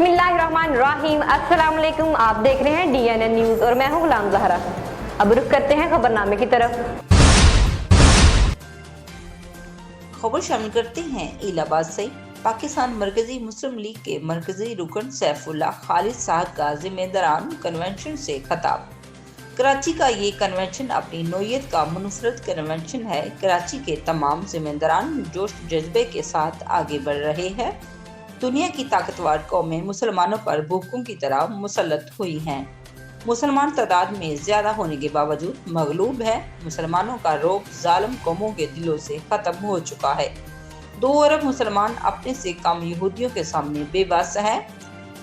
बिस्मिल्लाहिर्रहमानिर्रहीम। अस्सलाम वालेकुम। आप देख रहे हैं DNN न्यूज और मैं हूं गुलाम ज़हरा। अब रुख करते हैं खबरनामे की तरफ। खबर शामिल करते हैं इलाहाबाद से। पाकिस्तान मरकजी मुस्लिम लीग के मरकजी रुकन सैफुल्लाह खालिद साहब का ज़िम्मेदारान कन्वेंशन से खिताब। कराची का ये कन्वेंशन अपनी नौयत का मुनफरद कन्वेंशन है। कराची के तमाम ज़िम्मेदारान जोश जज्बे के साथ आगे बढ़ रहे हैं। दुनिया की ताकतवर कौमें मुसलमानों पर भूखों की तरह मुसल्लत हुई हैं। मुसलमान तादाद में ज़्यादा होने के बावजूद मगलूब है। मुसलमानों का रौब जालिम कौमों के दिलों से ख़त्म हो चुका है। 2 अरब मुसलमान अपने से कम यहूदियों के सामने बेबस हैं।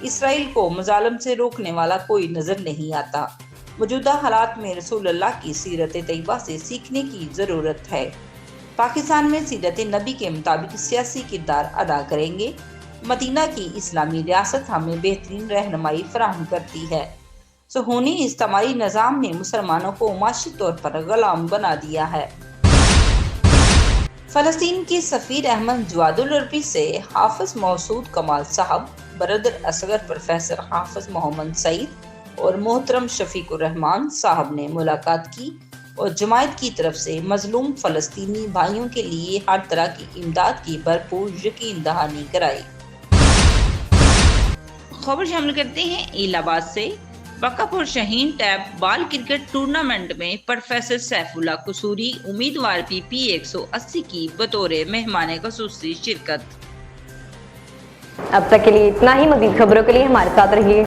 इसराइल को मजालिम से रोकने वाला कोई नज़र नहीं आता। मौजूदा हालात में रसूलुल्लाह की सीरत तैयबा से सीखने की ज़रूरत है। पाकिस्तान में सीरत नबी के मुताबिक सियासी किरदार अदा करेंगे। मदीना की इस्लामी रियासत हमें बेहतरीन रहनुमाई फराहम करती है। सुहूनी इज्तिमाई निज़ाम ने मुसलमानों को माशी तौर पर गुलाम बना दिया है। फ़लस्तीन के सफ़ीर अहमद जवादुल अरबी से हाफिज मौसूद कमाल साहब, बरदर असगर प्रोफेसर हाफिज मोहम्मद सईद और मोहतरम शफीकुर रहमान साहब ने मुलाकात की और जमायत की तरफ से मजलूम फ़लस्तीनी भाइयों के लिए हर तरह की इमदाद की भरपूर यकीन दहानी कराई। खबर शामिल करते हैं इलाहाबाद से। वक्फ शहीन टैब बाल क्रिकेट टूर्नामेंट में प्रोफेसर सैफुल्लाह कसूरी उम्मीदवार PP 180 की बतौर मेहमान ख़ुसूसी शिरकत। अब तक के लिए इतना ही। मज़ीद खबरों के लिए हमारे साथ रहिए।